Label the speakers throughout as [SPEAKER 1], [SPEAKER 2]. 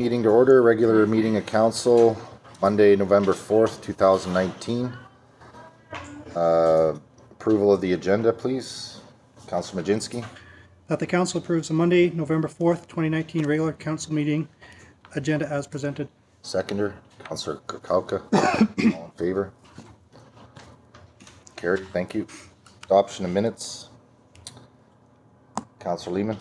[SPEAKER 1] Meeting to order, regular meeting of council, Monday, November 4th, 2019. Approval of the agenda, please. Councillor Majinski.
[SPEAKER 2] That the council approves the Monday, November 4th, 2019 regular council meeting agenda as presented.
[SPEAKER 1] Seconder, Councillor Kukalka. All in favor? Carried, thank you. Adoption of minutes. Councillor Lehman.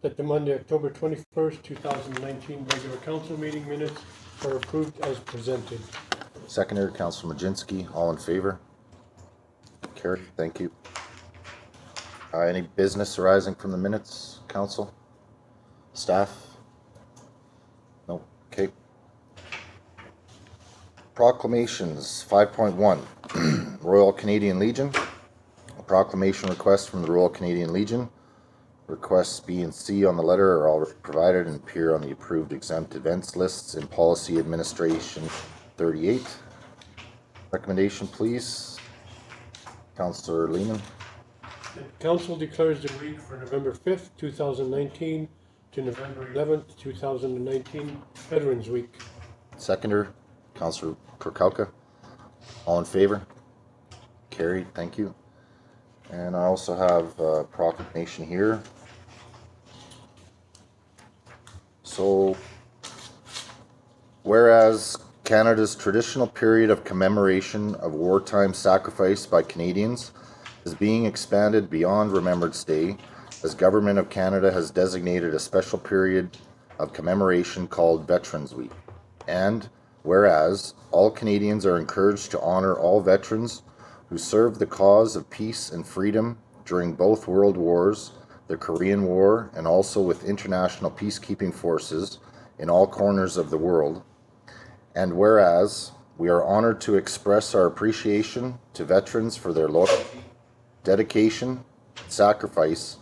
[SPEAKER 3] That the Monday, October 21st, 2019 regular council meeting minutes are approved as presented.
[SPEAKER 1] Seconder, Councillor Majinski. All in favor? Carried, thank you. Any business arising from the minutes, council? Staff? No, okay. Proclamations 5.1. Royal Canadian Legion. A proclamation request from the Royal Canadian Legion. Requests B and C on the letter are already provided and appear on the approved exempt events lists in Policy Administration 38. Recommendation, please. Councillor Lehman.
[SPEAKER 3] The council declares the week for November 5th, 2019 to November 11th, 2019 Veterans Week.
[SPEAKER 1] Seconder, Councillor Kukalka. All in favor? Carried, thank you. And I also have a proclamation here. So, whereas Canada's traditional period of commemoration of wartime sacrifice by Canadians is being expanded beyond Remembrance Day, as Government of Canada has designated a special period of commemoration called Veterans Week. And whereas all Canadians are encouraged to honor all veterans who served the cause of peace and freedom during both World Wars, the Korean War, and also with international peacekeeping forces in all corners of the world. And whereas we are honored to express our appreciation to veterans for their loyalty, dedication, and sacrifice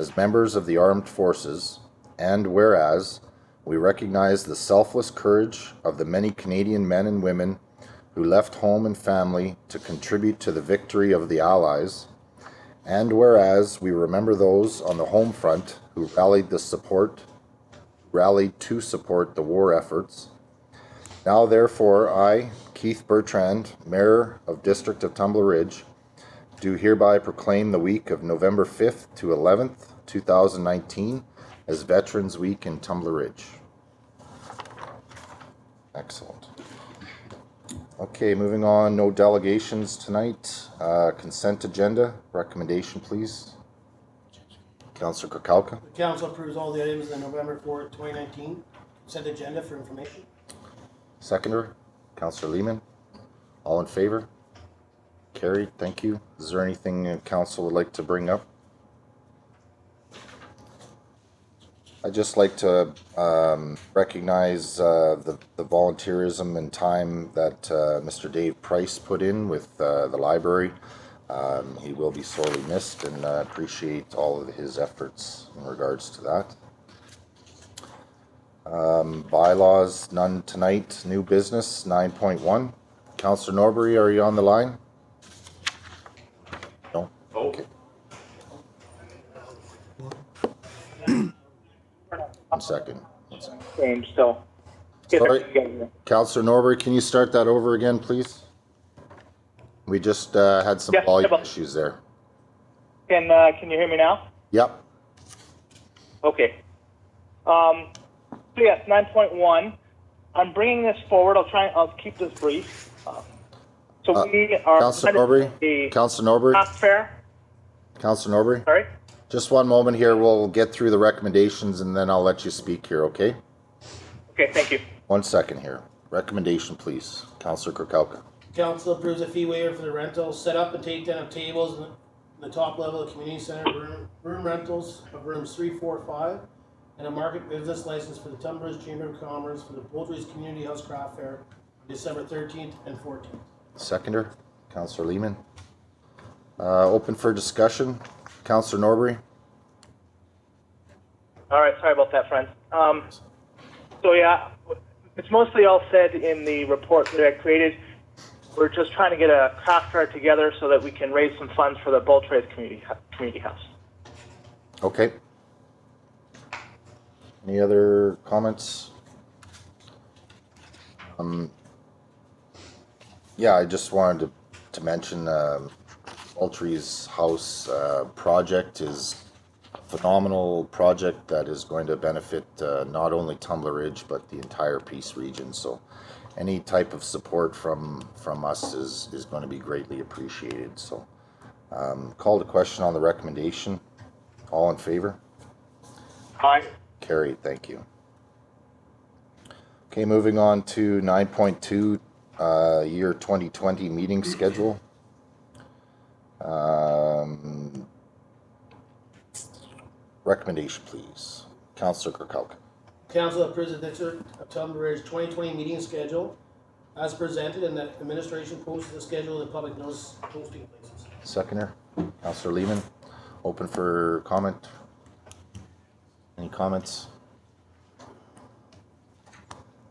[SPEAKER 1] as members of the armed forces, and whereas we recognize the selfless courage of the many Canadian men and women who left home and family to contribute to the victory of the Allies, and whereas we remember those on the home front who rallied to support the war efforts. Now therefore I, Keith Bertrand, Mayor of District of Tumbler Ridge, do hereby proclaim the week of November 5th to 11th, 2019 as Veterans Week in Tumbler Ridge. Excellent. Okay, moving on, no delegations tonight. Consent agenda, recommendation please. Councillor Kukalka.
[SPEAKER 4] The council approves all the items in the November 4th, 2019 consent agenda for information.
[SPEAKER 1] Seconder, Councillor Lehman. All in favor? Carried, thank you. Is there anything council would like to bring up? I'd just like to recognize the volunteerism and time that Mr. Dave Price put in with the library. He will be sorely missed, and appreciate all of his efforts in regards to that. Bylaws, none tonight. New business, 9.1. Councillor Norbury, are you on the line? No? Okay. One second.
[SPEAKER 5] Same still.
[SPEAKER 1] Sorry, Councillor Norbury, can you start that over again, please? We just had some volume issues there.
[SPEAKER 5] Can you hear me now?
[SPEAKER 1] Yep.
[SPEAKER 5] Okay. So yes, 9.1. I'm bringing this forward. I'll keep this brief. So we are.
[SPEAKER 1] Councillor Norbury. Councillor Norbury.
[SPEAKER 5] Craft fair.
[SPEAKER 1] Councillor Norbury.
[SPEAKER 5] Sorry.
[SPEAKER 1] Just one moment here. We'll get through the recommendations and then I'll let you speak here, okay?
[SPEAKER 5] Okay, thank you.
[SPEAKER 1] 1 second here. Recommendation, please. Councillor Kukalka.
[SPEAKER 4] Council approves a fee waiver for the rental, set up and take down of tables in the top level of the community center room rentals of rooms 3, 4, 5, and a market business license for the Tumbler Ridge Chamber of Commerce for the BULTERY'S Community House Craft Fair on December 13th and 14th.
[SPEAKER 1] Seconder, Councillor Lehman. Open for discussion. Councillor Norbury.
[SPEAKER 5] All right, sorry about that, friends. So yeah, it's mostly all said in the report that I created. We're just trying to get a craft fair together so that we can raise some funds for the BULTERY'S community house.
[SPEAKER 1] Okay. Any other comments? Yeah, I just wanted to mention BULTERY'S house project is a phenomenal project that is going to benefit not only Tumbler Ridge but the entire Peace region. So any type of support from us is going to be greatly appreciated. So call to question on the recommendation. All in favor?
[SPEAKER 5] Aye.
[SPEAKER 1] Carried, thank you. Okay, moving on to 9.2, year 2020 meeting schedule. Recommendation, please. Councillor Kirkowka.
[SPEAKER 4] Council approves the District of Tumbler Ridge 2020 meeting schedule as presented, and that administration posts the schedule in public notice posting places.
[SPEAKER 1] Seconder, Councillor Lehman. Open for comment. Any comments?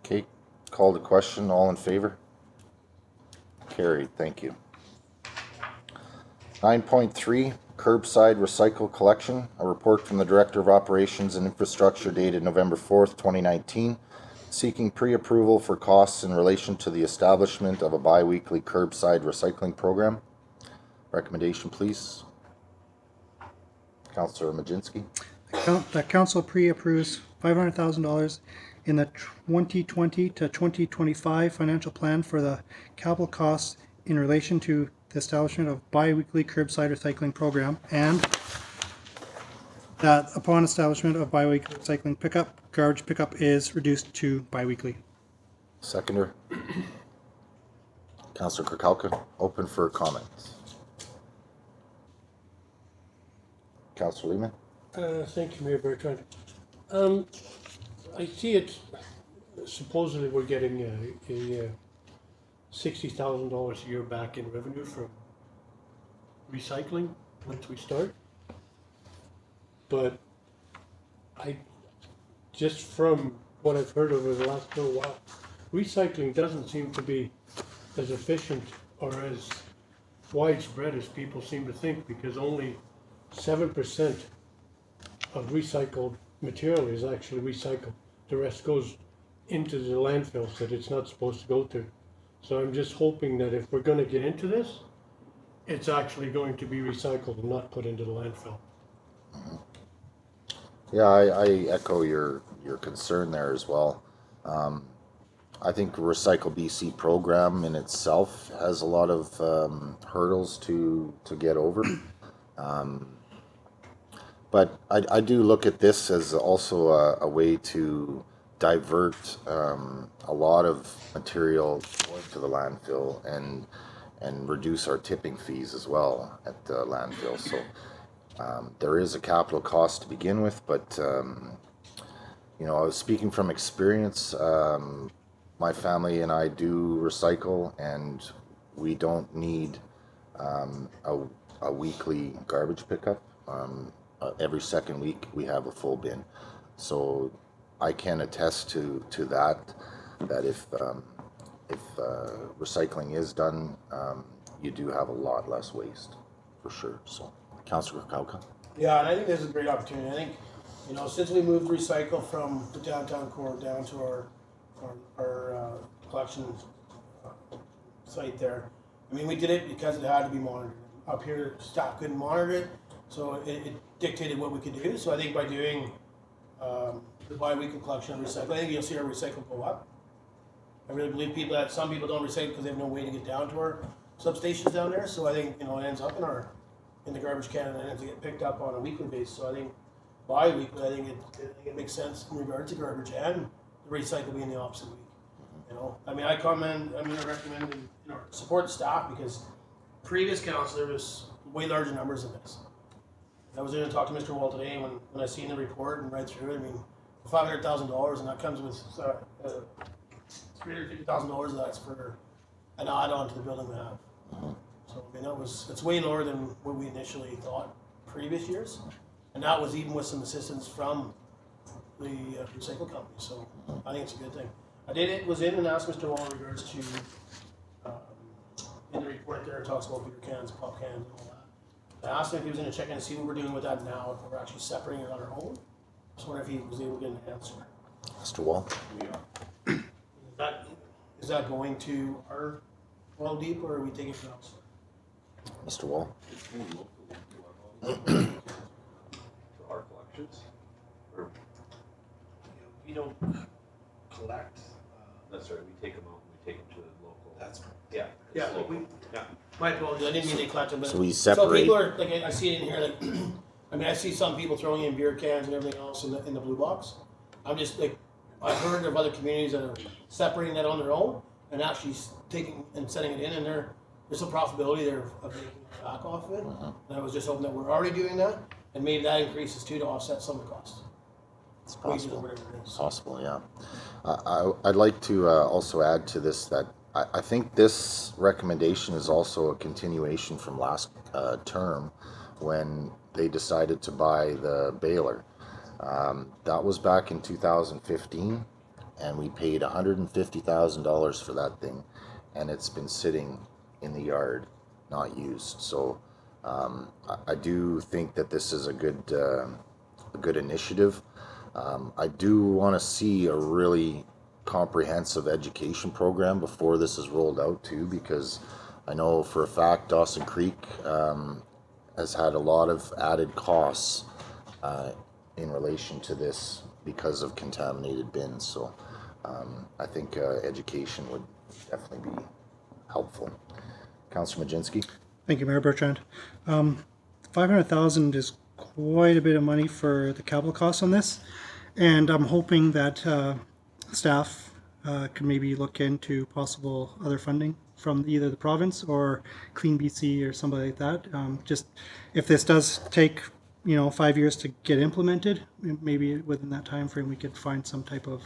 [SPEAKER 1] Okay, call to question. All in favor? Carried, thank you. 9.3, curbside recycle collection. A report from the Director of Operations and Infrastructure dated November 4th, 2019, seeking pre-approval for costs in relation to the establishment of a bi-weekly curbside recycling program. Recommendation, please. Councillor Majinski.
[SPEAKER 2] The council pre-approves $500,000 in the 2020 to 2025 financial plan for the capital costs in relation to the establishment of bi-weekly curbside recycling program, and that upon establishment of bi-weekly recycling pickup, garbage pickup is reduced to bi-weekly.
[SPEAKER 1] Seconder. Councillor Kirkowka. Open for comments. Councillor Lehman.
[SPEAKER 3] Thank you, Mayor Bertrand. I see it, supposedly we're getting a $60,000 a year back in revenue from recycling once we start. But just from what I've heard over the last little while, recycling doesn't seem to be as efficient or as widespread as people seem to think, because only 7% of recycled material is actually recycled. The rest goes into the landfills that it's not supposed to go to. So I'm just hoping that if we're going to get into this, it's actually going to be recycled and not put into the landfill.
[SPEAKER 1] Yeah, I echo your concern there as well. I think Recycle BC program in itself has a lot of hurdles to get over. But I do look at this as also a way to divert a lot of material going to the landfill and reduce our tipping fees as well at the landfill. So there is a capital cost to begin with, but you know, I was speaking from experience. My family and I do recycle, and we don't need a weekly garbage pickup. Every second week we have a full bin, so I can attest to that if recycling is done, you do have a lot less waste for sure. So, Councillor Kauka.
[SPEAKER 4] Yeah, and I think this is a great opportunity. I think, you know, since we moved recycle from the downtown core down to our collection site there, I mean, we did it because it had to be monitored. Up here, staff couldn't monitor it, so it dictated what we could do. So I think by doing the bi-weekly collection of recycle, I think you'll see our recycle go up. I really believe that some people don't recycle because they have no way to get down to our substations down there. So I think, you know, it ends up in the garbage can and it ends up getting picked up on a weekly basis. So I think bi-weekly, I think it makes sense in regards to garbage and the recycle being the opposite week. You know, I mean, I recommend and, you know, support the staff, because previous council there was way larger numbers than this. I was going to talk to Mr. Wall today when I seen the report and read through it. I mean, $500,000, and that comes with $350,000 of that's for an add-on to the building we have. So I mean, it's way lower than what we initially thought previous years, and that was even with some assistance from the recycle company. So I think it's a good thing. I was in and asked Mr. Wall in regards to in the report there it talks about beer cans, pop cans, and all that. I asked him if he was going to check in and see what we're doing with that now, if we're actually separating it on our own. Just wonder if he was able to get an answer.
[SPEAKER 1] Mr. Wall.
[SPEAKER 4] Is is that going to our well deep or are we taking it from else?
[SPEAKER 1] Mr. Wall?
[SPEAKER 6] Our collections? Or,
[SPEAKER 7] We don't collect.
[SPEAKER 6] that's right, we take them out and we take them to the local.
[SPEAKER 7] That's right.
[SPEAKER 6] Yeah. it's
[SPEAKER 3] Yeah,
[SPEAKER 6] local.
[SPEAKER 3] we-
[SPEAKER 6] Yeah.
[SPEAKER 3] My apologies.
[SPEAKER 4] I didn't mean they collect them, but.
[SPEAKER 1] So we
[SPEAKER 4] So
[SPEAKER 1] separate.
[SPEAKER 4] people are, like, I see it in here, like, I mean, I see some people throwing in beer cans and everything else in the blue box. I'm just like, I've heard of other communities that are separating that on their own and actually taking and setting it in, and there's some profitability there of making it back off of it. And I was just hoping that we're already doing that, and maybe that increases too to offset some of the costs.
[SPEAKER 1] It's
[SPEAKER 4] Wages or
[SPEAKER 1] possible.
[SPEAKER 4] whatever it is.
[SPEAKER 1] Possible, yeah. I'd like to also add to this that I think this recommendation is also a continuation from last term when they decided to buy the baler. That was back in 2015, and we paid $150,000 for that thing, and it's been sitting in the yard, not used. So I do think that this is a good initiative. I do want to see a really comprehensive education program before this is rolled out too, because I know for a fact Dawson Creek has had a lot of added costs in relation to this because of contaminated bins. So I think education would definitely be helpful. Councillor Majinski?
[SPEAKER 2] Thank you, Mayor Bertrand. 500,000 is quite a bit of money for the capital costs on this, and I'm hoping that staff can maybe look into possible other funding from either the province or Clean BC or somebody like that. Just if this does take 5 years to get implemented, maybe within that time frame we could find some type of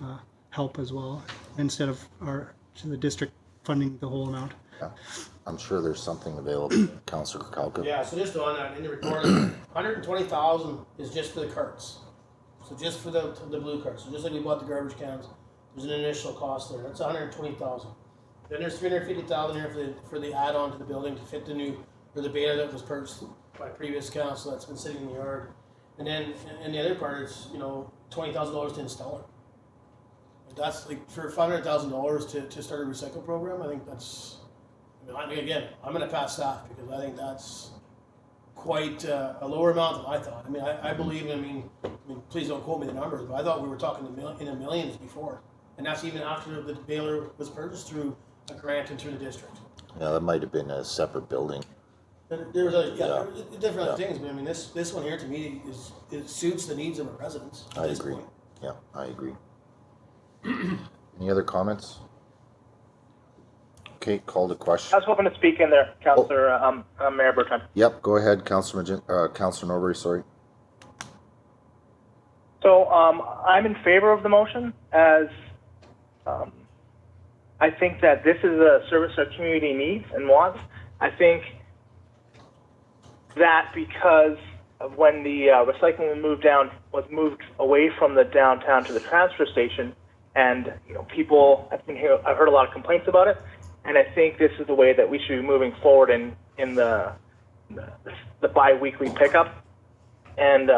[SPEAKER 2] help as well, instead of the district funding the whole amount.
[SPEAKER 1] Yeah. I'm sure there's something available. Councillor Kalka?
[SPEAKER 4] Yeah, so just on that, in the report, 120,000 is just for the carts. So just for the blue carts. So just like we bought the garbage cans, there's an initial cost there. That's 120,000. Then there's 350,000 here for the add-on to the building to fit the beta that was purchased by previous council that's been sitting in the yard. And then and the other part is $20,000 to install it. That's like for $500,000 to start a recycle program. I think that's. Again, I'm going to pass staff because I think that's quite a lower amount than I thought. I mean, I believe. I mean, please don't quote me the numbers, but I thought we were talking in the millions before, and that's even after the baler was purchased through a grant and through the district.
[SPEAKER 1] Yeah, that might have been a separate building.
[SPEAKER 4] There was different other things, but I mean, this one here to me it suits the needs of our residents. At
[SPEAKER 1] I
[SPEAKER 4] this
[SPEAKER 1] agree.
[SPEAKER 4] point.
[SPEAKER 1] Yeah, I agree. Any other comments? Okay, call the
[SPEAKER 5] I
[SPEAKER 1] question.
[SPEAKER 5] was hoping to speak in there, Councillor Mayor Bertrand.
[SPEAKER 1] Yep, go ahead, Councillor Norbury, sorry.
[SPEAKER 5] So I'm in favor of the motion, as I think that this is a service our community needs and wants. I think that because of when the recycling was moved away from the downtown to the transfer station, and people, I've heard a lot of complaints about it, and I think this is the way that we should be moving forward in the bi-weekly pickup. And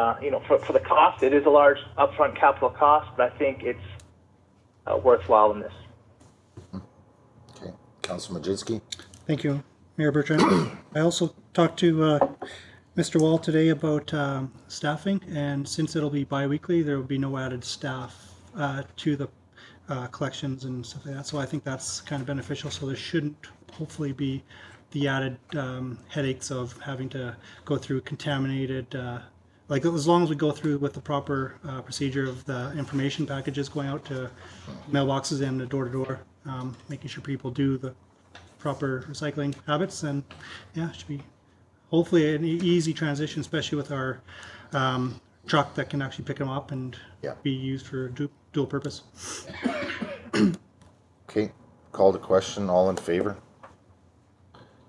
[SPEAKER 5] for the cost, it is a large upfront capital cost, but I think it's worthwhile in this.
[SPEAKER 1] Okay, Councillor Majinski?
[SPEAKER 2] Thank you, Mayor Bertrand. I also talked to Mr. Wall today about staffing, and since it'll be bi-weekly, there will be no added staff to the collections and stuff like that. So I think that's kind of beneficial. So there shouldn't hopefully be the added headaches of having to go through contaminated, like as long as we go through with the proper procedure of the information packages going out to mailboxes and the door-to-door, making sure people do the proper recycling habits, and yeah, it should be hopefully an easy transition, especially with our truck that can actually pick them up and be used for dual purpose.
[SPEAKER 1] Okay, call the question. All in favor?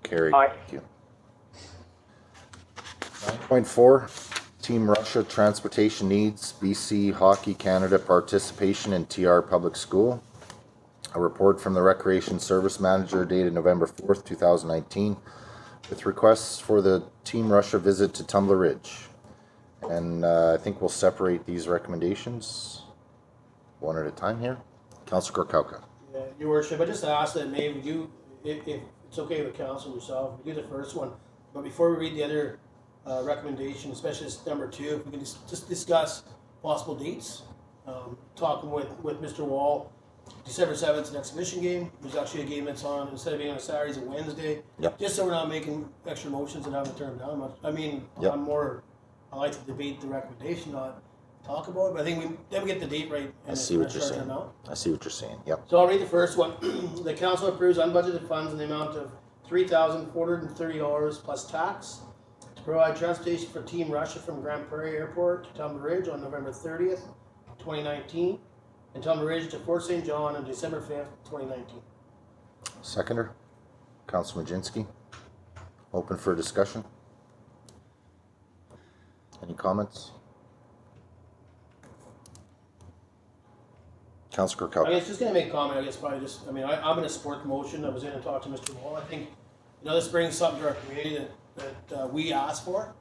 [SPEAKER 1] Carried.
[SPEAKER 5] Aye.
[SPEAKER 1] Thank you. 9.4, Team Russia Transportation Needs, BC Hockey Canada Participation in TR Public School. A report from the Recreation Service Manager dated November 4th, 2019, with requests for the Team Russia visit to Tumbler Ridge. And I think we'll separate these recommendations one at a time here. Councillor Gorkowka.
[SPEAKER 4] Yeah, Your worship, I just asked that maybe you, if it's okay with council and yourself, we do the first one, but before we read the other recommendation, especially this number 2, if we can just discuss possible dates. Talking with Mr. Wall, December 7th is an exhibition game. There's actually a game that's on, instead of being on a Saturday, it's a Wednesday.
[SPEAKER 1] Yep.
[SPEAKER 4] Just so we're not making extra motions and having to turn them down much. I mean,
[SPEAKER 1] Yep.
[SPEAKER 4] I like to debate the recommendation, not talk about it, but I think then we get the date right.
[SPEAKER 1] I see what you're saying. I see what you're saying. Yep.
[SPEAKER 4] So I'll read the first one. The council approves unbudgeted funds in the amount of $3,430 plus tax to provide transportation for Team Russia from Grand Prairie Airport to Tumbler Ridge on November 30th, 2019, and Tumbler Ridge to Fort St. John on December 5th, 2019.
[SPEAKER 1] Seconder, Councillor Majinski. Open for discussion. Any comments? Councillor
[SPEAKER 4] I
[SPEAKER 1] Kirkhope.
[SPEAKER 4] guess just gonna make a comment, I guess probably just, I mean, I'm gonna support the motion. I was in and talked to Mr. Wall. I think, this brings something to our community that we asked for.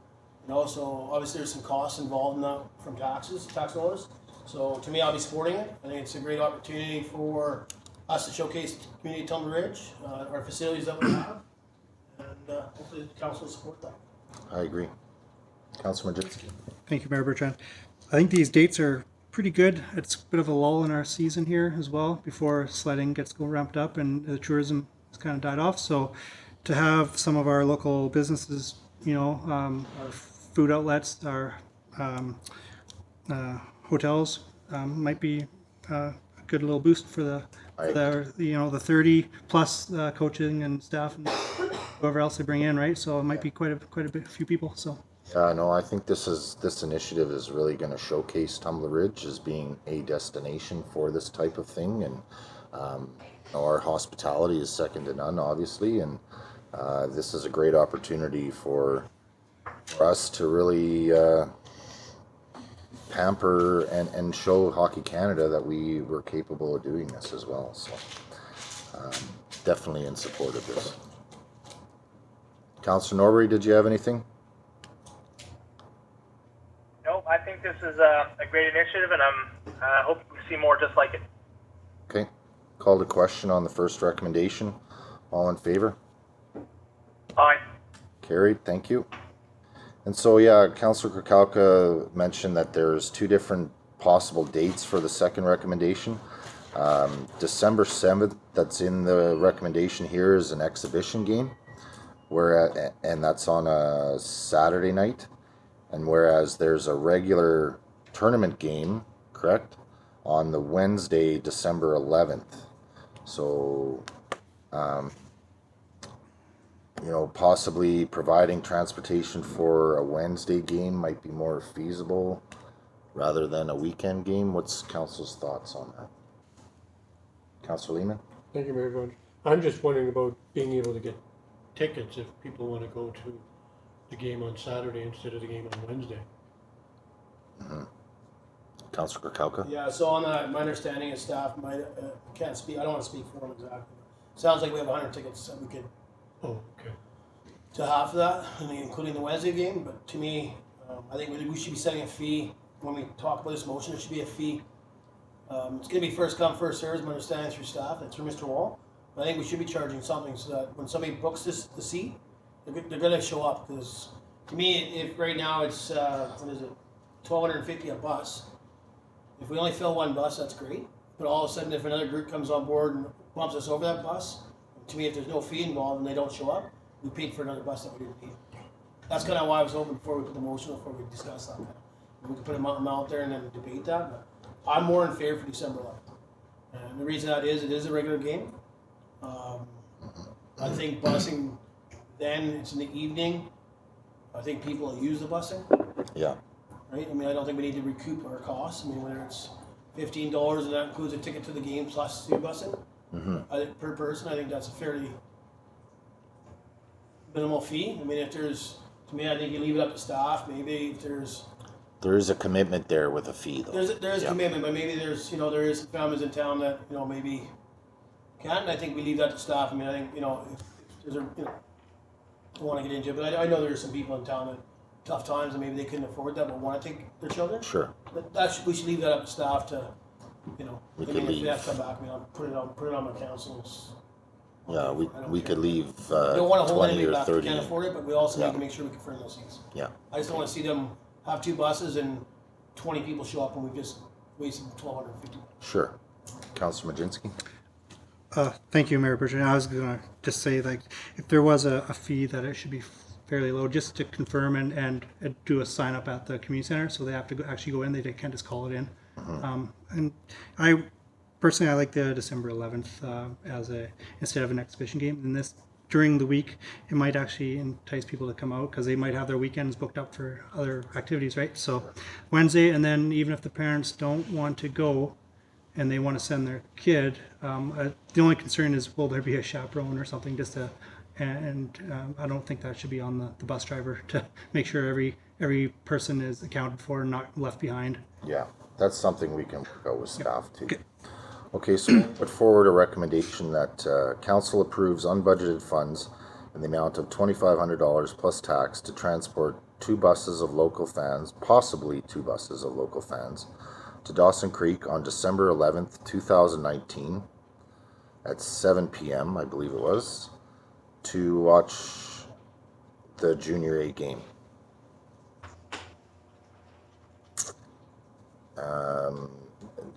[SPEAKER 4] So obviously there's some costs involved in that from tax dollars. So to me, I'll be supporting it. I think it's a great opportunity for us to showcase the community of Tumbler Ridge, our facilities that we have, and hopefully the council will support that.
[SPEAKER 1] I agree. Councillor Majinski.
[SPEAKER 2] Thank you, Mayor Bertrand. I think these dates are pretty good. It's a bit of a lull in our season here as well before sledding gets ramped up and the tourism has kind of died off. So to have some of our local businesses, our food outlets, our hotels might be a good little boost for the 30 plus coaching and staff and whoever else they bring in, right? So it might be quite a few people. So.
[SPEAKER 1] No, I think this initiative is really going to showcase Tumbler Ridge as being a destination for this type of thing, and our hospitality is second to none, obviously, and this is a great opportunity for us to really pamper and show Hockey Canada that we were capable of doing this as well. So definitely in support of this. Councillor Norbury, did you have anything?
[SPEAKER 5] Nope, I think this is a great initiative, and I hope we see more just like it.
[SPEAKER 1] Okay. Called a question on the first recommendation. All in favor?
[SPEAKER 5] Aye.
[SPEAKER 1] Carried. Thank you. And so, yeah, Councillor Kukalka mentioned that there's 2 different possible dates for the second recommendation. December 7th, that's in the recommendation here, is an exhibition game, and that's on a Saturday night. And whereas there's a regular tournament game, correct, on the Wednesday, December 11th. So, possibly providing transportation for a Wednesday game might be more feasible rather than a weekend game. What's council's thoughts on that? Councillor Lehman?
[SPEAKER 3] Thank you, Mayor Gordon. I'm just wondering about being able to get tickets if people want to go to the game on Saturday instead of the game on Wednesday.
[SPEAKER 1] Councillor Kukalka?
[SPEAKER 4] Yeah, so on that, my understanding is staff might, can't speak, I don't want to speak for them exactly. Sounds like we have 100 tickets that we could,
[SPEAKER 3] Oh, okay.
[SPEAKER 4] to half of that, I mean, including the Wednesday game, but to me, I think we should be setting a fee, when we talk about this motion, it should be a fee. It's gonna be first come, first served, my understanding through staff, and through Mr. Wall. But I think we should be charging something so that when somebody books the seat, they're gonna show up, because to me, if right now it's, what is it, $1,250 a bus. If we only fill one bus, that's great. But all of a sudden, if another group comes on board and bumps us over that bus, to me, if there's no fee involved and they don't show up, we paid for another bus that we didn't need. That's kind of why I was hoping before we put the motion, before we discuss that. We could put a amount there and then debate that. But I'm more in favor for December 11th. And the reason that is, it is a regular game. I think busing, then it's in the evening. I think people will use the busing.
[SPEAKER 1] Yeah.
[SPEAKER 4] Right? I mean, I don't think we need to recoup our costs. I mean, whether it's $15 and that includes a ticket to the game plus the busing per person, I think that's a fairly minimal fee. I mean, if there's, to me, I think you leave it up to staff. Maybe if
[SPEAKER 1] There is a commitment there with a fee, though.
[SPEAKER 4] there is commitment, but maybe there's, there is some families in town that, maybe can't. And I think we leave that to staff. I mean, I think, if there's a, I don't want to get into it, but I know there's some people in town that tough times and maybe they couldn't afford that but want to take their children.
[SPEAKER 1] Sure.
[SPEAKER 4] But we should leave that up to staff to you know,
[SPEAKER 1] We
[SPEAKER 4] I
[SPEAKER 1] could
[SPEAKER 4] mean, if
[SPEAKER 1] leave.
[SPEAKER 4] they have to come back, I mean, I'll put it on my council's.
[SPEAKER 1] Yeah, we could leave
[SPEAKER 4] Don't wanna hold
[SPEAKER 1] 20
[SPEAKER 4] anybody
[SPEAKER 1] or
[SPEAKER 4] back, we
[SPEAKER 1] 30.
[SPEAKER 4] can't afford it, but we also
[SPEAKER 1] Yeah.
[SPEAKER 4] need to make sure we confirm those seats.
[SPEAKER 1] Yeah,
[SPEAKER 4] I just don't wanna see them have 2 buses and 20 people show up and we just wasted $1,250.
[SPEAKER 1] sure. Councillor Majinski?
[SPEAKER 2] Thank you, Mayor Bertrand. I was gonna just say, like, if there was a fee, that it should be fairly low, just to confirm and do a sign up at the community center, so they have to actually go in, they can't just call it in. And I personally, I like the December 11th instead of an exhibition game. And this, during the week, it might actually entice people to come out, because they might have their weekends booked up for other activities, right? So Wednesday, and then even if the parents don't want to go, and they want to send their kid, the only concern is, will there be a chaperone or something, just to, and I don't think that should be on the bus driver, to make sure every person is accounted for and not left behind.
[SPEAKER 1] Yeah, that's something we can work out with staff too. Okay, so we'll put forward a recommendation that council approves unbudgeted funds in the amount of $2,500 plus tax to transport 2 buses of local fans, possibly 2 buses of local fans, to Dawson Creek on December 11th, 2019 at 7 p.m., I believe it was, to watch the Junior A game.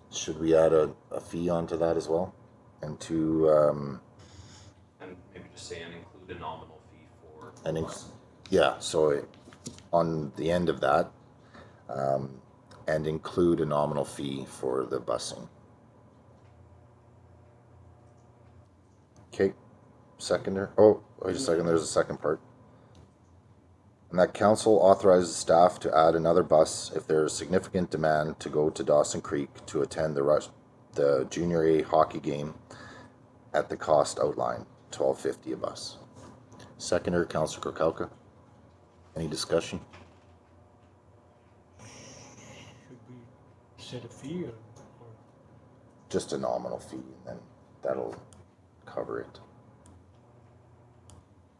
[SPEAKER 1] Should we add a fee onto that as well? And to,
[SPEAKER 6] And maybe just say and include a nominal fee for.
[SPEAKER 1] yeah, so on the end of that, and include a nominal fee for the busing. Okay, seconder. Oh, wait a second, there's a second part. And that council authorizes staff to add another bus if there is significant demand to go to Dawson Creek to attend the Junior A hockey game at the cost outlined, $12.50 a bus. Seconder, Councillor Korkalka. Any discussion?
[SPEAKER 3] Should we set a fee or?
[SPEAKER 1] Just a nominal fee, and then that'll cover it.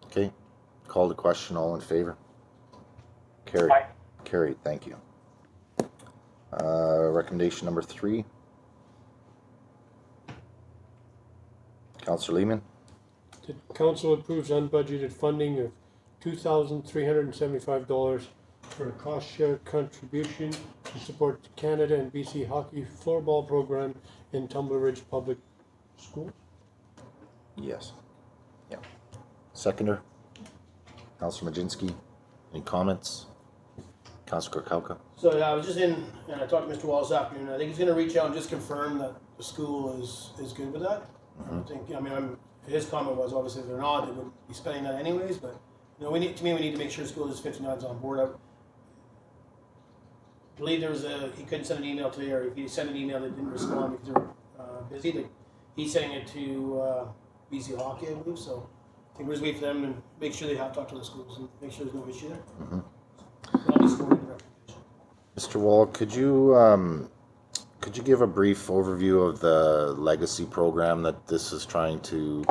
[SPEAKER 1] Okay, call the question, all in favor? Carried.
[SPEAKER 5] Aye.
[SPEAKER 1] Carried, thank you. Recommendation number 3. Councillor Lehman?
[SPEAKER 3] The council approves unbudgeted funding of $2,375 for a cost share contribution to support the Canada and BC hockey floorball program in Tumbler Ridge Public School.
[SPEAKER 1] Yes. Yeah. Seconder? Councillor Majinski? Any comments? Councillor Korkalka?
[SPEAKER 4] So yeah, I was just in, and I talked to Mr. Wall this afternoon. I think he's gonna reach out and just confirm that the school is good with that. I think, I mean, his comment was, obviously if they're not, they would be spending that anyways, but, you know, we need to make sure the school is 59's on board. I believe there was he couldn't send an email today, or if he sent an email, they didn't respond because they were busy. He's sending it to BC Hockey, I believe, so I think we're just waiting for them and make sure they have talked to the schools and make sure there's no issue there. I'll be supporting the recommendation.
[SPEAKER 1] Mr. Wall, could you give a brief overview of the legacy program that this is trying to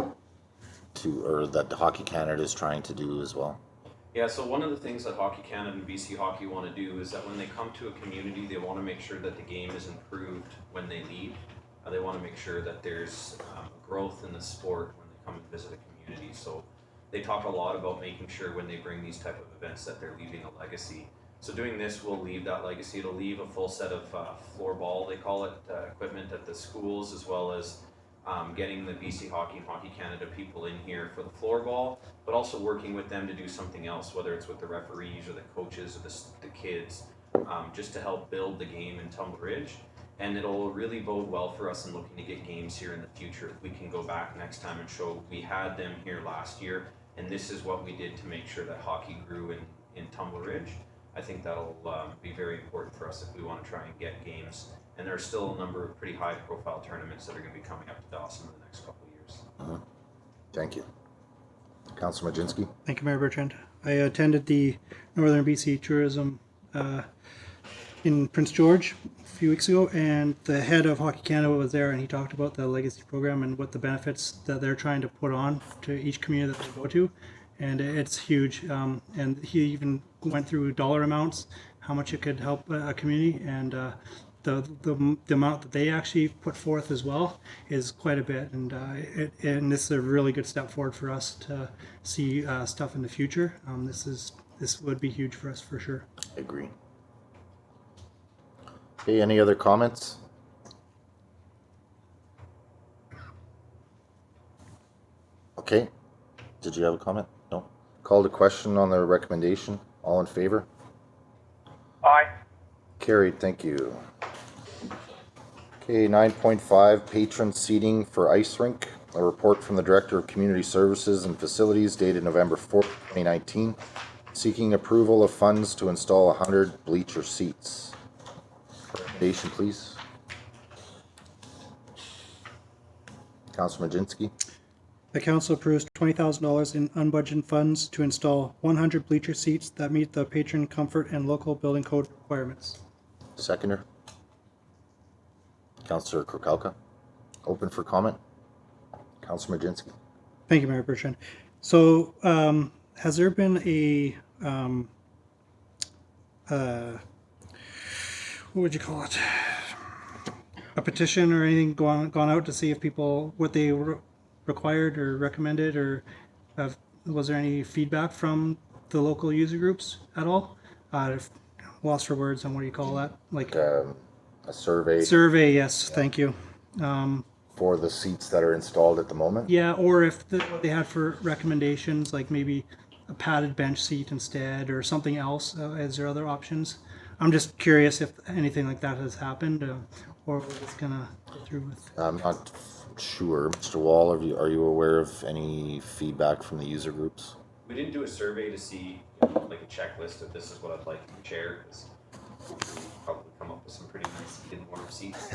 [SPEAKER 1] or that Hockey Canada is trying to do as well?
[SPEAKER 6] Yeah, so one of the things that Hockey Canada and BC Hockey want to do is that when they come to a community, they want to make sure that the game is improved when they leave. They want to make sure that there's growth in the sport when they come and visit a community. So they talk a lot about making sure when they bring these type of events that they're leaving a legacy. So doing this will leave that legacy. It'll leave a full set of floorball, they call it, equipment at the schools, as well as getting the BC Hockey and Hockey Canada people in here for the floorball, but also working with them to do something else, whether it's with the referees or the coaches or the kids, just to help build the game in Tumbler Ridge. And it'll really bode well for us in looking to get games here in the future. If we can go back next time and show we had them here last year, and this is what we did to make sure that hockey grew in Tumbler Ridge. I think that'll be very important for us if we want to try and get games. And there's still a number of pretty high profile tournaments that are going to be coming up to Dawson in the next couple of years.
[SPEAKER 1] Thank you. Councillor Majinski?
[SPEAKER 2] Thank you, Mayor Bertrand. I attended the Northern BC Tourism in Prince George a few weeks ago, and the head of Hockey Canada was there, and he talked about the legacy program and what the benefits that they're trying to put on to each community that they go to, and it's huge. And he even went through dollar amounts, how much it could help a community, and the amount that they actually put forth as well is quite a bit, and this is a really good step forward for us to see stuff in the future. This would be huge for us for sure.
[SPEAKER 1] I agree. Okay, any other comments? Okay, did you have a comment? No. Call to question on the recommendation. All in favor?
[SPEAKER 5] Aye.
[SPEAKER 1] Carried, thank you. Okay, 9.5, patron seating for ice rink. A report from the Director of Community Services and Facilities dated November 4th, 2019, seeking approval of funds to install 100 bleacher seats. Recommendation, please. Councillor Majinski.
[SPEAKER 2] The council approves $20,000 in unbudgeted funds to install 100 bleacher seats that meet the patron comfort and local building code requirements.
[SPEAKER 1] Seconder. Councillor Krokalka. Open for comment. Councillor Majinski.
[SPEAKER 2] Thank you, Mayor Bertrand. So, has there been a what would you call it? A petition or anything gone out to see if people what they required or recommended, or was there any feedback from the local user groups at all? Lost for words on what do you call that? Like
[SPEAKER 1] A survey
[SPEAKER 2] survey, yes, thank you.
[SPEAKER 1] for the seats that are installed at the moment.
[SPEAKER 2] Yeah, or if what they had for recommendations, like maybe a padded bench seat instead, or something else. Is there other options? I'm just curious if anything like that has happened, or we're just gonna go through with.
[SPEAKER 1] I'm not sure. Mr. Wall, are you aware of any feedback from the user groups?
[SPEAKER 6] We didn't do a survey to see, like a checklist of this is what I'd like in the chair, because we'll probably come up with some pretty nice hidden warm seats,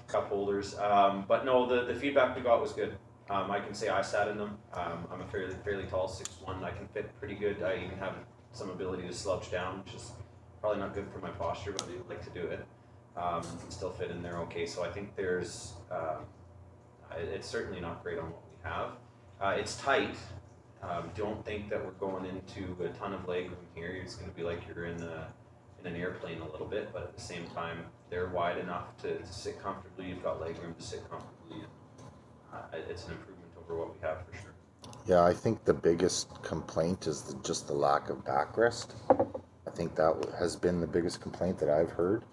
[SPEAKER 6] cup holders. But no, the feedback we got was good. I can say I sat in them. I'm a fairly tall 6'1". I can fit pretty good. I even have some ability to slouch down, which is probably not good for my posture, but I like to do it. And still fit in there okay. So I think there's, it's certainly not great on what we have. It's tight. Don't think that we're going into a ton of legroom here. It's going to be like you're in an airplane a little bit, but at the same time, they're wide enough to sit comfortably. You've got legroom to sit comfortably. It's an improvement over what we have for sure.
[SPEAKER 1] Yeah, I think the biggest complaint is just the lack of backrest. I think that has been the biggest complaint that I've heard.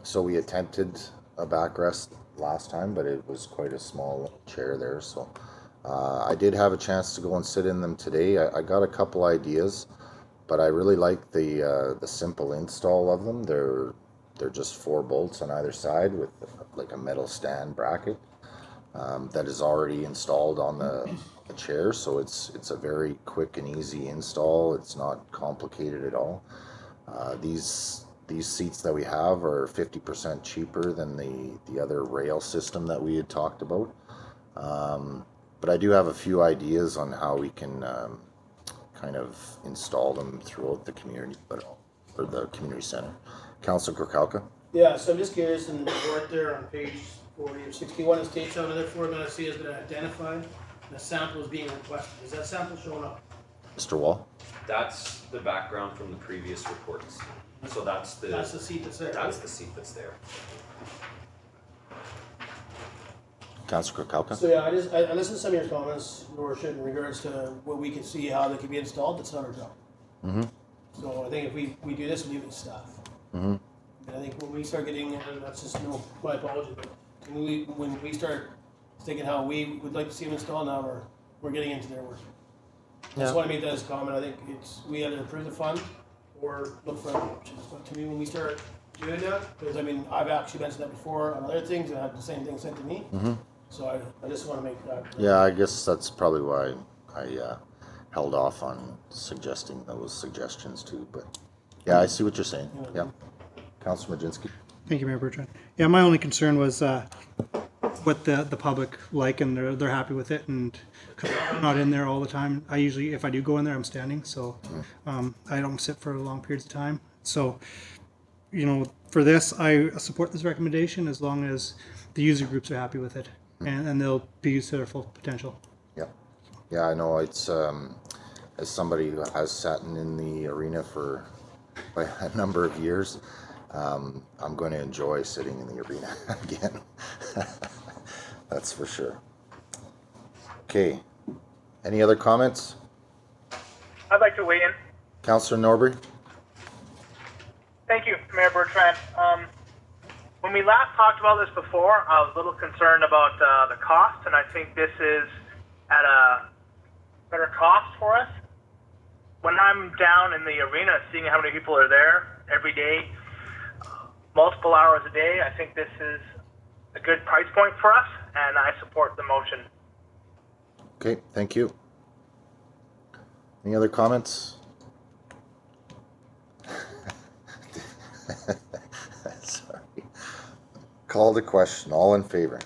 [SPEAKER 1] So we attempted a backrest last time, but it was quite a small chair there. So I did have a chance to go and sit in them today. I got a couple ideas, but I really like the simple install of them. They're just 4 bolts on either side with like a metal stand bracket that is already installed on the chair. So it's a very quick and easy install. It's not complicated at all. These seats that we have are 50% cheaper than the other rail system that we had talked about. But I do have a few ideas on how we can kind of install them throughout the community, or the community center. Councillor Krokalka.
[SPEAKER 4] Yeah, so I'm just curious, in the report there on page 40 or 61, it states on another format I see has been identified, and a sample is being requested. Is that sample showing up?
[SPEAKER 1] Mr. Wall.
[SPEAKER 6] That's the background from the previous reports. So that's the
[SPEAKER 4] seat that's there.
[SPEAKER 6] That's the seat that's there.
[SPEAKER 1] Councillor Krokalka.
[SPEAKER 4] So yeah, I listened to some of your comments, Your Worship, in regards to what we can see how they can be installed. That's not our job.
[SPEAKER 1] Mm-hmm.
[SPEAKER 4] So I think if we do this, we leave it to staff.
[SPEAKER 1] Mm-hmm.
[SPEAKER 4] And I think when we start getting, and that's just my apology, but when we start thinking how we would like to see them installed, now we're getting into their work. I just want to make that as a comment. I think we either approve the fund or look for other options. But to me, when we start doing that, because I mean, I've actually mentioned that before on other things and had the same thing said to me.
[SPEAKER 1] Mm-hmm.
[SPEAKER 4] So I just want to make that.
[SPEAKER 1] Yeah, I guess that's probably why I held off on suggesting those suggestions too. But yeah, I see what you're saying. Yeah. Councillor Majinski.
[SPEAKER 2] Thank you, Mayor Bertrand. Yeah, my only concern was what the public like, and they're happy with it, and 'cause I'm not in there all the time. I usually, if I do go in there, I'm standing, so I don't sit for long periods of time. So, for this, I support this recommendation as long as the user groups are happy with it, and they'll be used to their full potential.
[SPEAKER 1] Yeah. Yeah, I know. It's as somebody who has sat in the arena for a number of years, I'm going to enjoy sitting in the arena again. That's for sure. Okay. Any other comments?
[SPEAKER 5] I'd like to weigh in.
[SPEAKER 1] Councillor Norbury?
[SPEAKER 5] Thank you, Mayor Bertrand. When we last talked about this before, I was a little concerned about the cost, and I think this is at a better cost for us. When I'm down in the arena, seeing how many people are there every day, multiple hours a day, I think this is a good price point for us, and I support the motion.
[SPEAKER 1] Okay, thank you. Any other comments? Sorry. Call the question. All in favor?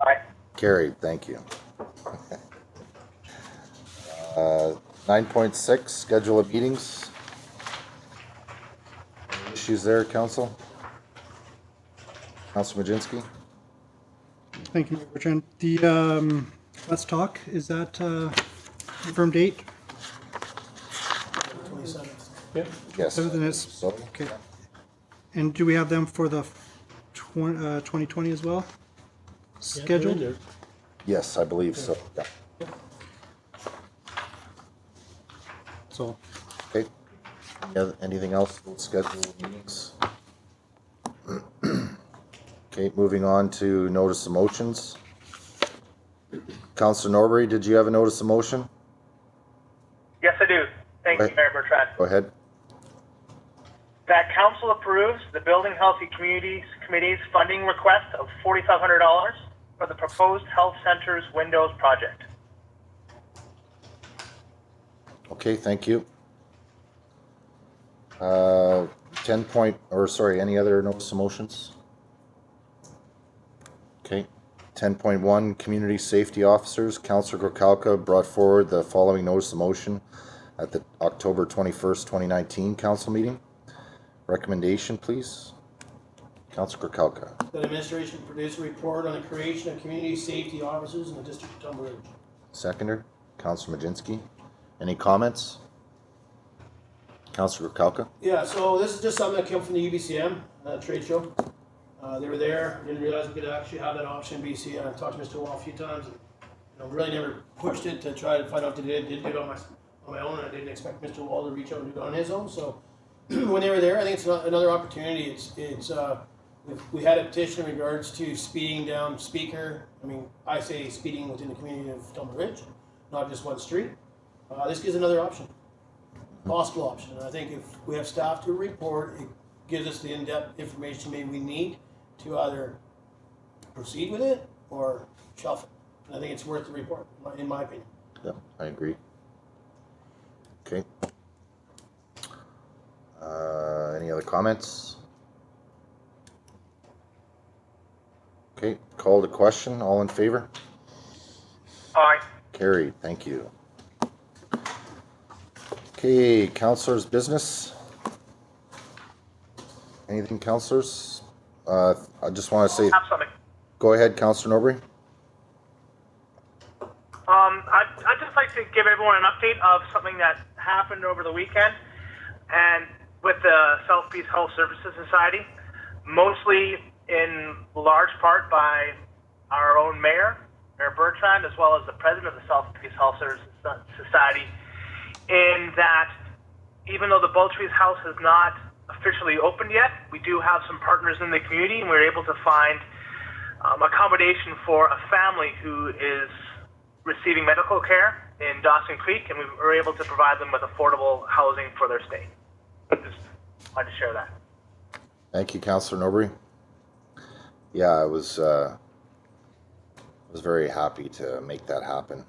[SPEAKER 5] Aye.
[SPEAKER 1] Carried. Thank you. 9.6, schedule of meetings. Any issues there, Council? Councilor Majinski?
[SPEAKER 2] Thank you, Mayor Bertrand. The Let's Talk, is that confirmed date?
[SPEAKER 4] 27th.
[SPEAKER 3] Yep.
[SPEAKER 1] Yes.
[SPEAKER 2] Other than this,
[SPEAKER 1] So,
[SPEAKER 2] okay. And do we have them for the 2020 as well?
[SPEAKER 3] Yeah, they're in
[SPEAKER 2] Scheduled?
[SPEAKER 3] there.
[SPEAKER 1] yes, I believe so. Yeah.
[SPEAKER 2] So,
[SPEAKER 1] Okay. Anything else? Schedule meetings? Okay, moving on to notice of motions. Councillor Norbury, did you have a notice of motion?
[SPEAKER 5] Yes, I do. Thank you,
[SPEAKER 1] Right.
[SPEAKER 5] Mayor Bertrand.
[SPEAKER 1] Go ahead.
[SPEAKER 5] That council approves the Building Healthy Communities Committee's funding request of $4,500 for the proposed health center's windows project.
[SPEAKER 1] Okay, thank you. any other notice of motions? Okay. 10.1, Community Safety Officers. Councillor Gorkalka brought forward the following notice of motion at the October 21st, 2019 council meeting. Recommendation, please. Councillor Gorkalka.
[SPEAKER 4] That administration produce a report on the creation of community safety officers in the district of Tumbler Ridge.
[SPEAKER 1] Seconder, Councillor Majinski. Any comments? Councillor Gorkalka.
[SPEAKER 4] Yeah, so this is just something that came from the UBCM trade show. They were there, didn't realize we could actually have that option in BC. And I've talked to Mr. Wall a few times, and really never pushed it to try to find out if they did it on my own. And I didn't expect Mr. Wall to reach out and do it on his own. So when they were there, I think it's another opportunity. We had a petition in regards to speeding down Speaker. I mean, I say speeding within the community of Tumbler Ridge, not just one street. This gives another option, possible option. And I think if we have staff to report, it gives us the in-depth information maybe we need to either proceed with it or shelf it. And I think it's worth the report, in my opinion.
[SPEAKER 1] Yep, I agree. Okay. Any other comments? Okay, call to question. All in favor?
[SPEAKER 5] Aye.
[SPEAKER 1] Carried. Thank you. Okay, councillors' business. Anything, councillors? I just want to say,
[SPEAKER 5] Have something.
[SPEAKER 1] go ahead, Councillor Norbury.
[SPEAKER 5] I'd just like to give everyone an update of something that happened over the weekend, and with the South Peace Health Services Society, mostly in large part by our own Mayor Bertrand, as well as the President of the South Peace Health Services Society, in that even though the BULTERY'S house has not officially opened yet, we do have some partners in the community, and we were able to find accommodation for a family who is receiving medical care in Dawson Creek, and we were able to provide them with affordable housing for their stay. Just wanted to share that.
[SPEAKER 1] Thank you, Councillor Norbury. Yeah, I was very happy to make that happen.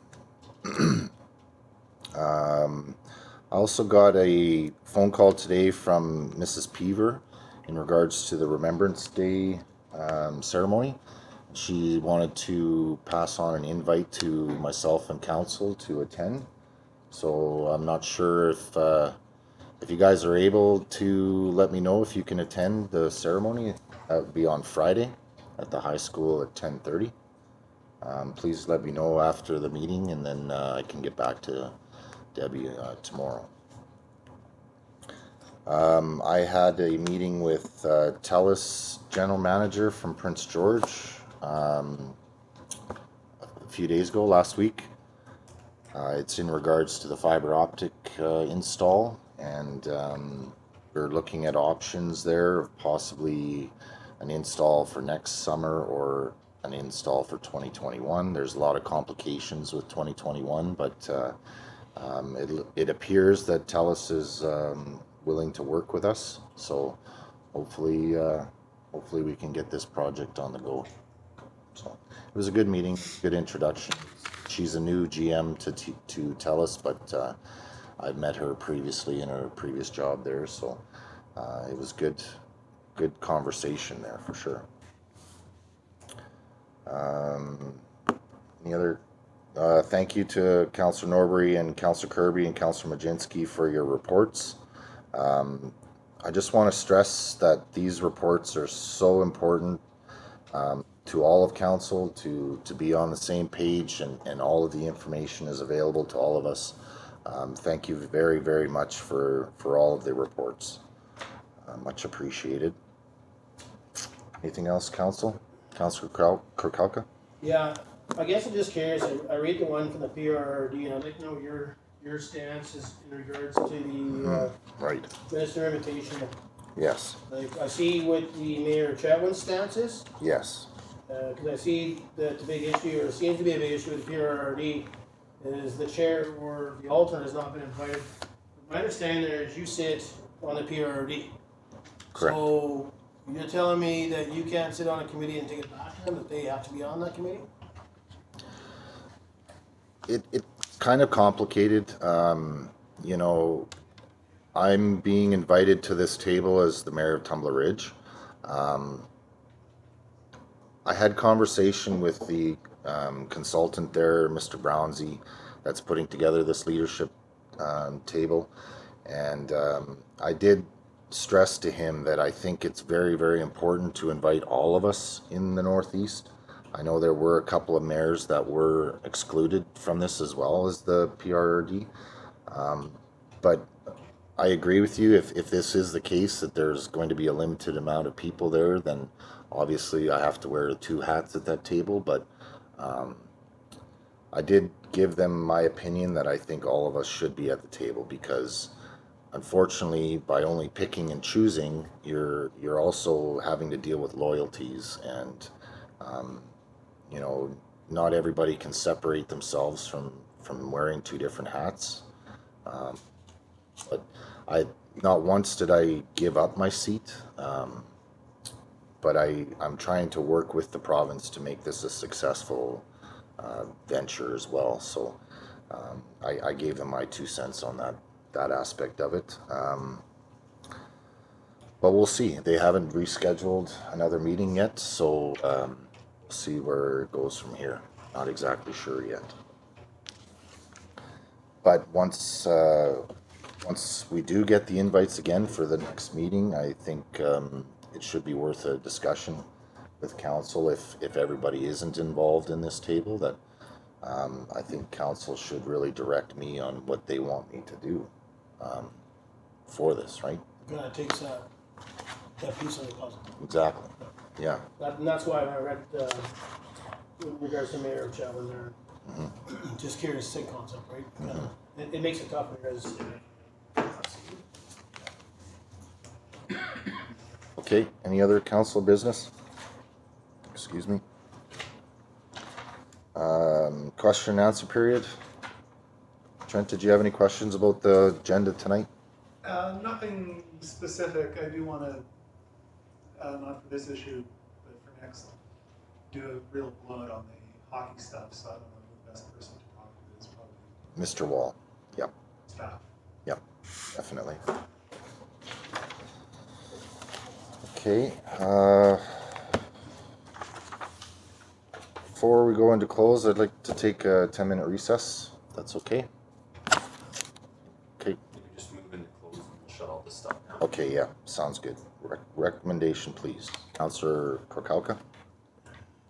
[SPEAKER 1] I also got a phone call today from Mrs. Peaver in regards to the Remembrance Day ceremony. She wanted to pass on an invite to myself and council to attend. So I'm not sure if you guys are able to let me know if you can attend the ceremony. That would be on Friday at the high school at 10:30. Please let me know after the meeting, and then I can get back to Debbie tomorrow. I had a meeting with TELUS General Manager from Prince George a few days ago, last week. It's in regards to the fiber optic install, and we're looking at options there of possibly an install for next summer or an install for 2021. There's a lot of complications with 2021, but it appears that TELUS is willing to work with us. So hopefully we can get this project on the go. So it was a good meeting, good introduction. She's a new GM to TELUS, but I've met her previously in her previous job there, so it was good conversation there for sure. Any other? Thank you to Councillor Norbury and Councillor Kirby and Councillor Majinski for your reports. I just want to stress that these reports are so important to all of council to be on the same page, and all of the information is available to all of us. Thank you very, very much for all of the reports. Much appreciated. Anything else, Council? Councillor Kurkalka?
[SPEAKER 4] Yeah, I guess I'm just curious. I read the one from the PRRD, and I'd like to know your stance is in regards to the
[SPEAKER 1] Right.
[SPEAKER 4] minister invitation.
[SPEAKER 1] Yes.
[SPEAKER 4] Like, I see what the Mayor Chatwin's stance is,
[SPEAKER 1] Yes.
[SPEAKER 4] because I see that the big issue, or seems to be a big issue with the PRRD, is the chair or the alternate has not been invited. My understanding there is you sit on the PRRD.
[SPEAKER 1] Correct.
[SPEAKER 4] So you're telling me that you can't sit on a committee and take it back to them, that they have to be on that committee?
[SPEAKER 1] It's kind of complicated. You know, I'm being invited to this table as the mayor of Tumbler Ridge. I had conversation with the consultant there, Mr. Brownsy, that's putting together this leadership table, and I did stress to him that I think it's very, very important to invite all of us in the Northeast. I know there were a couple of mayors that were excluded from this as well as the PRRD, but I agree with you. If this is the case, that there's going to be a limited amount of people there, then obviously I have to wear two hats at that table. But I did give them my opinion that I think all of us should be at the table, because unfortunately, by only picking and choosing, you're also having to deal with loyalties, and you know, not everybody can separate themselves from wearing two different hats. But not once did I give up my seat, but I'm trying to work with the province to make this a successful venture as well. So I gave them my 2 cents on that aspect of it. But we'll see. They haven't rescheduled another meeting yet, so we'll see where it goes from here. Not exactly sure yet. But once we do get the invites again for the next meeting, I think it should be worth a discussion with council if everybody isn't involved in this table. That I think council should really direct me on what they want me to do for this, right?
[SPEAKER 4] Kind of takes that piece of the puzzle.
[SPEAKER 1] Exactly. Yeah.
[SPEAKER 4] And that's why I read in regards to Mayor Chatwin there. Just curious, same concept, right? It makes it tough because.
[SPEAKER 1] Okay. Any other council business? Excuse me. Question and answer period. Trent, did you have any questions about the agenda tonight?
[SPEAKER 8] Nothing specific. I do want to, not for this issue, but for next, do a real blowout on the hockey stuff. So I don't know who the best person to talk to is. Probably
[SPEAKER 1] Mr. Wall. Yep.
[SPEAKER 8] staff.
[SPEAKER 1] Yep. Definitely. Okay. Before we go into close, I'd like to take a 10-minute recess. If that's okay. Okay.
[SPEAKER 6] You can just move into close and we'll shut all this stuff down.
[SPEAKER 1] Okay. Yeah. Sounds good. Recommendation, please. Councillor Kurkalka.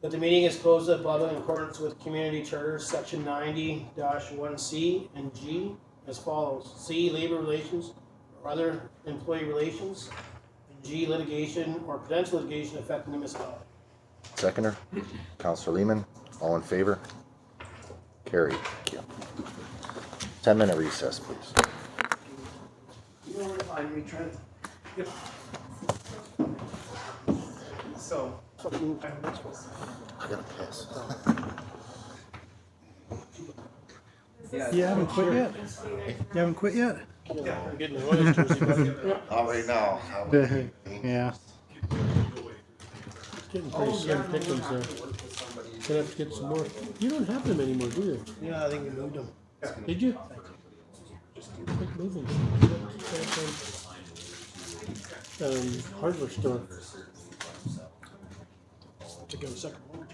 [SPEAKER 4] That the meeting is closed at public in accordance with Community Charter Section 90-1C and G as follows. C, labor relations or other employee relations. And G, litigation or potential litigation affecting the municipality.
[SPEAKER 1] Seconder, Councillor Lehman, all in favor? Carried. Thank you. 10-minute recess, please.
[SPEAKER 7] You know where to find me, Trent?
[SPEAKER 8] So,
[SPEAKER 1] I gotta piss.
[SPEAKER 2] You haven't quit yet? You haven't quit yet?
[SPEAKER 4] I'm getting the Royals jersey, but
[SPEAKER 1] Not right now.
[SPEAKER 2] Yeah.
[SPEAKER 3] Getting pretty slim pickings there. Gonna have to get some more. You don't have them anymore, do you?
[SPEAKER 4] yeah, I think we moved them.
[SPEAKER 3] Did you? Quit moving. Hardware store.
[SPEAKER 4] To go second one.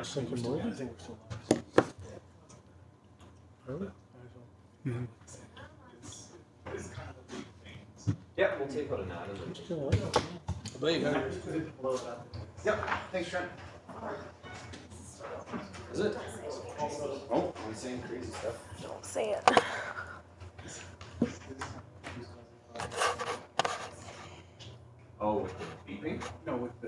[SPEAKER 3] Second
[SPEAKER 4] I
[SPEAKER 3] morning.
[SPEAKER 4] think we're still.
[SPEAKER 3] Really?
[SPEAKER 6] Yeah, we'll take out an ad and then.
[SPEAKER 3] Still on.
[SPEAKER 4] I believe you.
[SPEAKER 7] Yep, thanks, Trent.
[SPEAKER 6] Is it? Oh, I'm saying crazy stuff.
[SPEAKER 9] Don't say it.
[SPEAKER 6] Oh, with the beeping?
[SPEAKER 8] no, with the